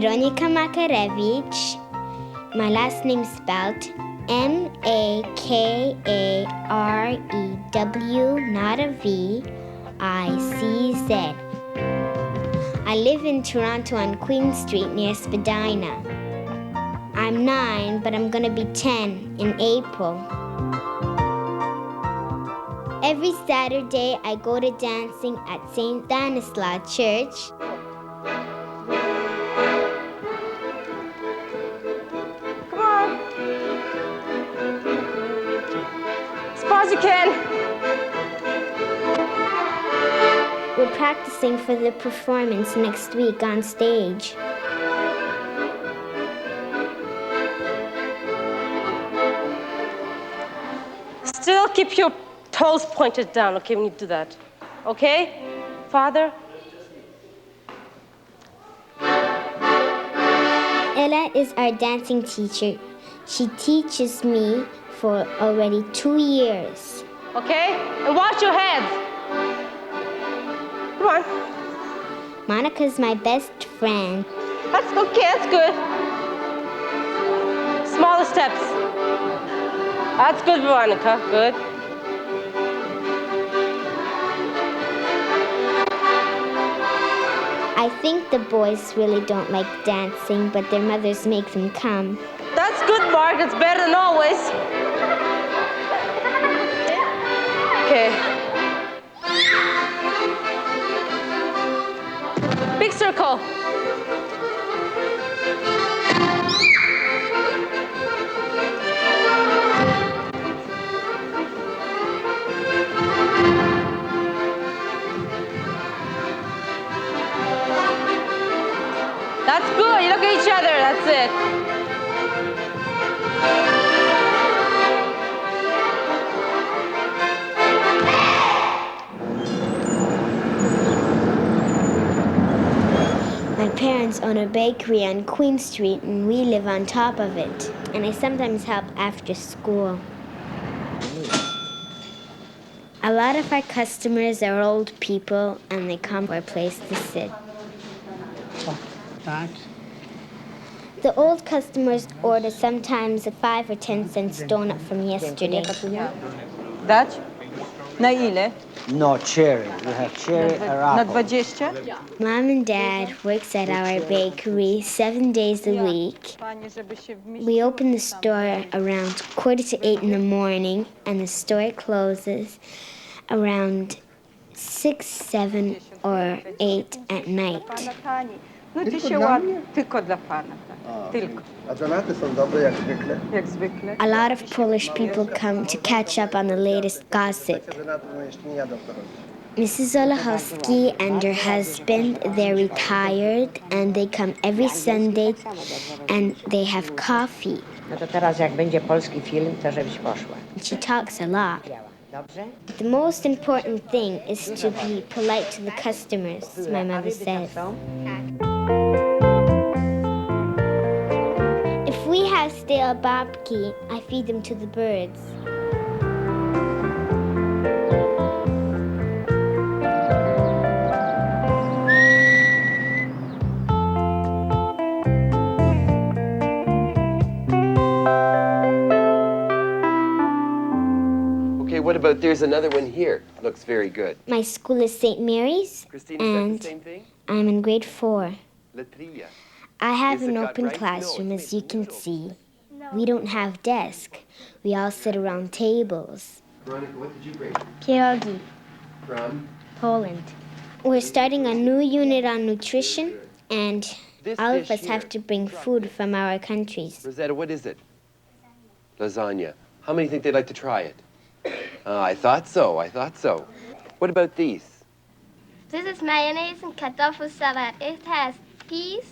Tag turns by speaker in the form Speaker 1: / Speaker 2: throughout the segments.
Speaker 1: Veronica Makarewicz. My last name spelled Makarew, not a V, ICZ. I live in Toronto on Queen Street near Spadina. I'm 9, but I'm gonna be 10 in April. Every Saturday, I go to dancing at St. Stanislaus Church.
Speaker 2: Come on. As far as you can.
Speaker 1: We're practicing for the performance next week on stage.
Speaker 2: Still keep your toes pointed down, okay, when you do that. Okay? Father?
Speaker 1: Ella is our dancing teacher. She teaches me for already 2 years.
Speaker 2: Okay? And wash your hands. Come on.
Speaker 1: Monica's my best friend.
Speaker 2: That's okay, that's good. Smaller steps. That's good, Veronica, good.
Speaker 1: I think the boys really don't like dancing, but their mothers make them come.
Speaker 2: That's good, Mark. It's better than always. Okay. Big circle. That's good. You look at each other. That's it.
Speaker 1: My parents own a bakery on Queen Street, and we live on top of it. And I sometimes help after school. A lot of our customers are old people, and they come for a place to sit. The old customers order sometimes a 5 or 10 cents donut from yesterday.
Speaker 3: Dać? Na ile?
Speaker 4: No, cherry. We have cherry or
Speaker 3: Na
Speaker 4: apple.
Speaker 3: 20?
Speaker 1: Mom and Dad works at our bakery 7 days a week.
Speaker 3: Panie, żeby się
Speaker 1: We open the store around 7:45 in the morning, and the store closes around 6, 7, or 8 at night.
Speaker 3: Pana tani. No ci się ładnie. Tylko dla pana. Tak. Tylko.
Speaker 5: A donaty są dobre jak zwykle.
Speaker 3: Jak zwykle.
Speaker 1: A lot of Polish people come to catch up on the latest gossip.
Speaker 5: Donatów no jeszcze nie jadą w drodze.
Speaker 1: Mrs. Olachowski and her husband, they're retired, and they come every Sunday, and they have coffee.
Speaker 6: No to teraz jak będzie polski film, to żebyś poszła.
Speaker 1: She talks a lot.
Speaker 6: Dobrze?
Speaker 1: The most important thing is to be polite to the customers, my mother says. If we have stale babki, I feed them to the birds.
Speaker 7: Okay, what about there's another one here? Looks very good.
Speaker 1: My school is St. Mary's,
Speaker 7: Christine, is
Speaker 1: and
Speaker 7: that the same thing?
Speaker 1: I'm in grade 4.
Speaker 7: Latria.
Speaker 1: I have
Speaker 7: Is
Speaker 1: an
Speaker 7: it got
Speaker 1: open
Speaker 7: right?
Speaker 1: classroom,
Speaker 7: No,
Speaker 1: as you can
Speaker 7: no.
Speaker 1: see. We don't have desks. We all sit around tables.
Speaker 7: Veronica, what did you bring?
Speaker 1: Pierogi,
Speaker 7: From?
Speaker 1: Poland. We're starting a new unit on nutrition, and
Speaker 7: This
Speaker 1: all of
Speaker 7: dish
Speaker 1: us have
Speaker 7: here.
Speaker 1: to bring food from our countries.
Speaker 7: Rosetta, what is it? Lasagna. How many think they'd like to try it? I thought so. What about these?
Speaker 8: This is mayonnaise and Kartoffelsalat. It has peas.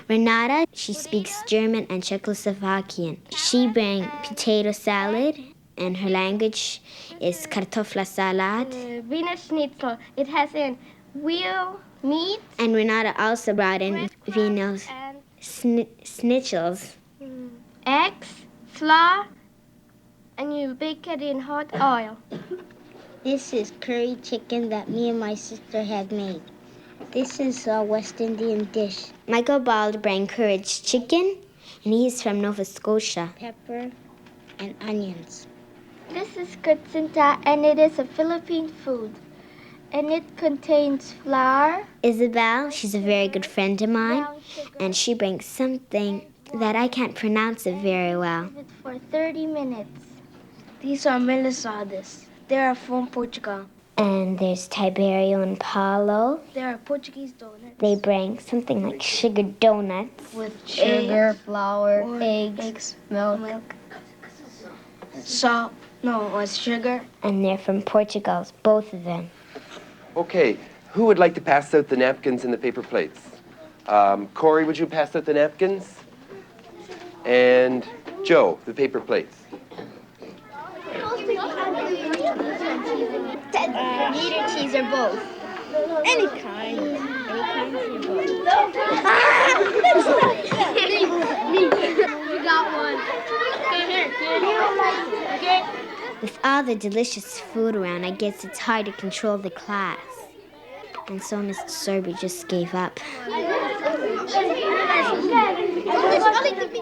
Speaker 1: Renata, she speaks German and Czechoslovakian. She brings potato salad, and her language is Kartoffelsalat.
Speaker 8: Wiener Schnitzel. It has in veal meat.
Speaker 1: And Renata also brought in Wiener
Speaker 8: And
Speaker 1: schnitzels.
Speaker 8: eggs, flour, and you bake it in hot oil.
Speaker 1: This is curry chicken that me and my sister had made. This is a West Indian dish. Michael Baldwin encouraged chicken, and he's from Nova Scotia. Pepper and onions.
Speaker 8: This is kutsinta, and it is a Philippine food. And it contains flour.
Speaker 1: Isabel, she's a very good friend of mine, and she brings something that I can't pronounce it very well.
Speaker 8: For 30 minutes.
Speaker 9: These are melissadas. They are from Portugal.
Speaker 1: And there's Tiberio and Paulo.
Speaker 9: They are Portuguese donuts.
Speaker 1: They bring something like sugar donuts.
Speaker 9: With sugar, flour, eggs, milk. Salt. No, it was sugar.
Speaker 1: And they're from Portugal, both of them.
Speaker 7: Okay, who would like to pass out the napkins and the paper plates? Corey, would you pass out the napkins? And Joe, the paper plates.
Speaker 1: Meat or cheese or both?
Speaker 9: Any kind.
Speaker 1: Any kind or both?
Speaker 9: We got one.
Speaker 1: With all the delicious food around, I guess it's hard to control the class. And so Mr. Serby just gave up.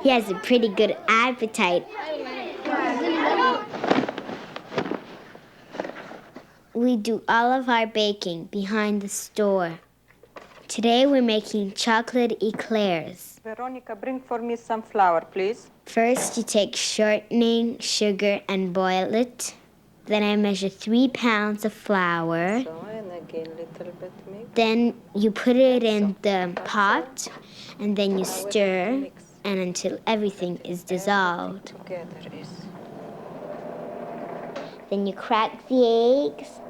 Speaker 1: He has a pretty good appetite. We do all of our baking behind the store. Today we're making chocolate eclairs.
Speaker 3: Veronica, bring for me some flour, please.
Speaker 1: First, you take shortening, sugar, and boil it. Then I measure 3 pounds of flour.
Speaker 3: So, and again, little bit mix.
Speaker 1: Then you put it in the pot, and then you stir, and until everything is dissolved.
Speaker 3: Together is.
Speaker 1: Then you crack the eggs.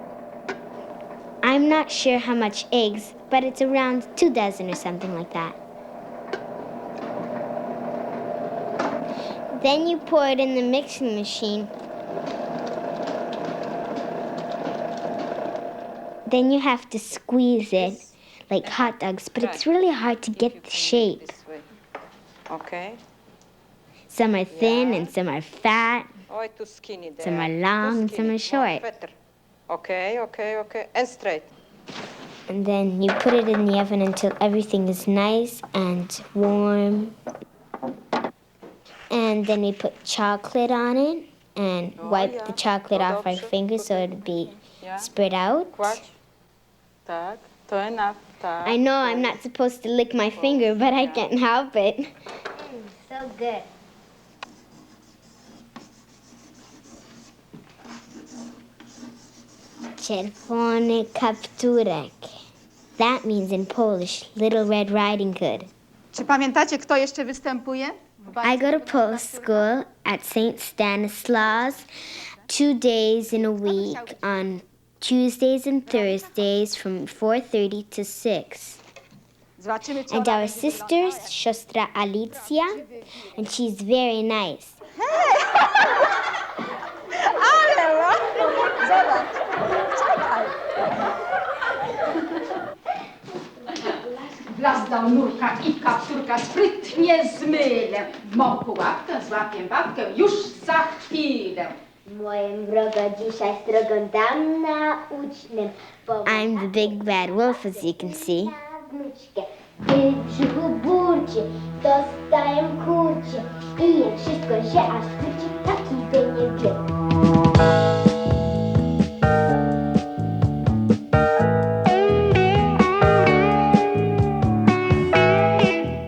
Speaker 1: I'm not sure how much eggs, but it's around 2 dozen or something like that. Then you pour it in the mixing machine. Then you have to squeeze it like hot dogs, but it's really hard to get the shape.
Speaker 3: Okay.
Speaker 1: Some are thin and some are fat.
Speaker 3: Oh, too skinny there.
Speaker 1: Some are long and some are short.
Speaker 3: Better. Okay. And straight.
Speaker 1: And then you put it in the oven until everything is nice and warm. And then we put chocolate on it and wipe the chocolate off our fingers so it'll be spread out.
Speaker 3: Tak, to enough.
Speaker 1: I know I'm not supposed to lick my finger, but I can't help it. So good. Czerwony kapturek. That means in Polish, Little Red Riding Hood.
Speaker 10: Czy pamiętacie, kto jeszcze występuje?
Speaker 1: I go to Polish school at St. Stanislaus 2 days in a week on Tuesdays and Thursdays from 4:30 to 6. And our sister's siostra Alicja, and she's very nice.
Speaker 10: Blazdał nurka i kapturka sprytnie zmylę. Mą pułapkę złapię babkę już za chwilę.
Speaker 1: Moim wroga dzisiaj strogą dam naucznym. I'm the big bad wolf, as you can see.
Speaker 11: Gdy w brzuchu burcie, dostaję kurcie i jem wszystko się aż wróci, takiego nie wiem.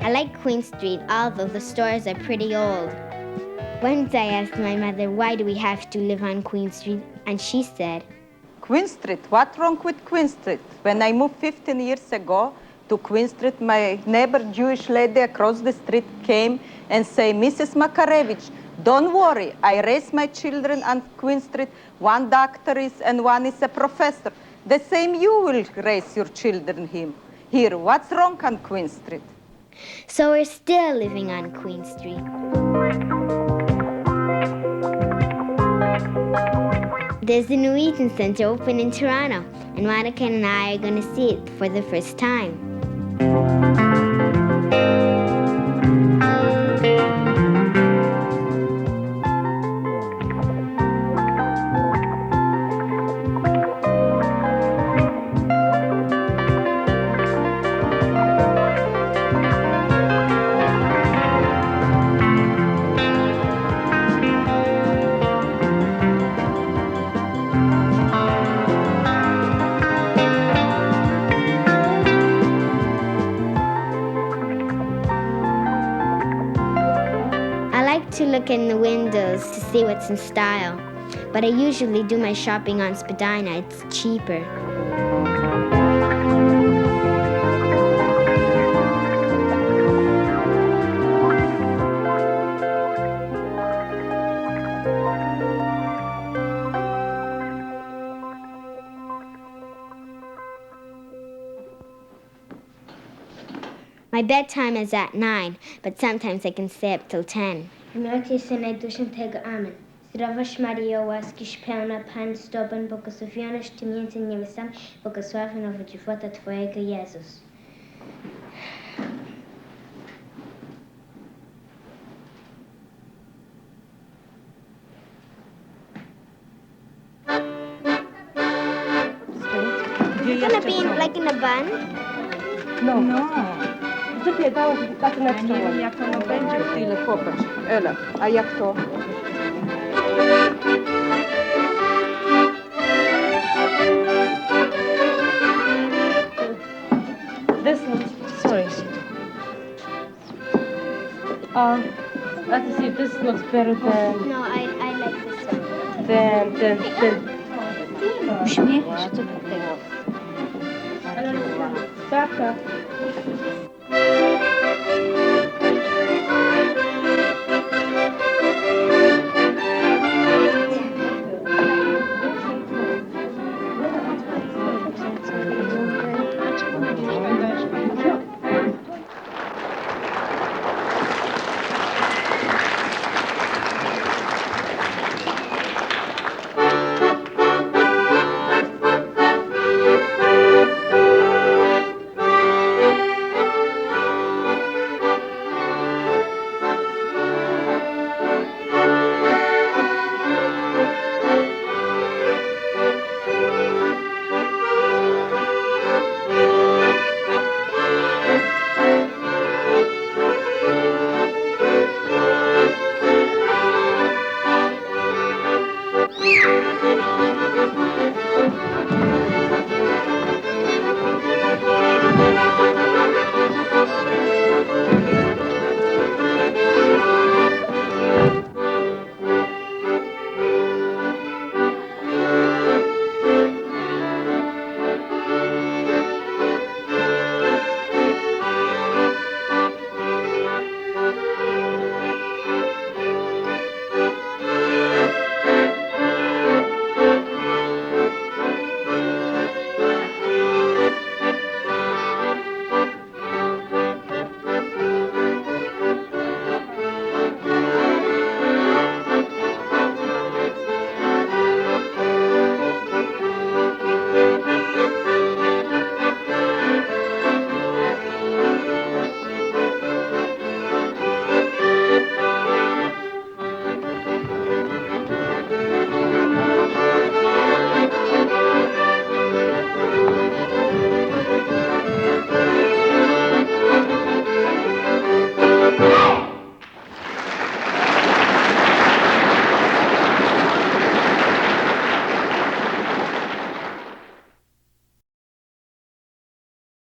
Speaker 1: I like Queen Street, although the stores are pretty old. Once I asked my mother, why do we have to live on Queen Street? And she said,
Speaker 3: Queen Street, what's wrong with Queen Street? When I moved 15 years ago to Queen Street, my neighbor Jewish lady across the street came and said, Mrs. Makarewicz, don't worry, I raised my children on Queen Street. One doctor is and one is a professor. The same you will raise your children here. What's wrong on Queen Street?
Speaker 1: so we're still living on Queen Street. There's a new Eaton Center open in Toronto, and Monica and I are going to see it for the first time. look in the windows to see what's in style. But I usually do my shopping on Spadina. It's cheaper. My bedtime is at 9, but sometimes I can stay up till 10.
Speaker 11: Imię się najdłuższego Amen. Zdrowaś Maryjo, łaskiś pełna, Pan z Tobą, błogosławionaś Ty między niewiastami, błogosławiony owoc żywota Twojego, Jezus.
Speaker 1: It's gonna be like in a bun?
Speaker 2: No. It's okay, that's an extra
Speaker 3: Nie wiem,
Speaker 2: one.
Speaker 3: jak ono będzie tyle, popatrz. Ela, a jak to?
Speaker 2: This one, sorry. Let's see if this looks better than...
Speaker 1: No, I like this one.
Speaker 2: Than...
Speaker 3: Uśmiechnij się, co do tego.
Speaker 2: Tata.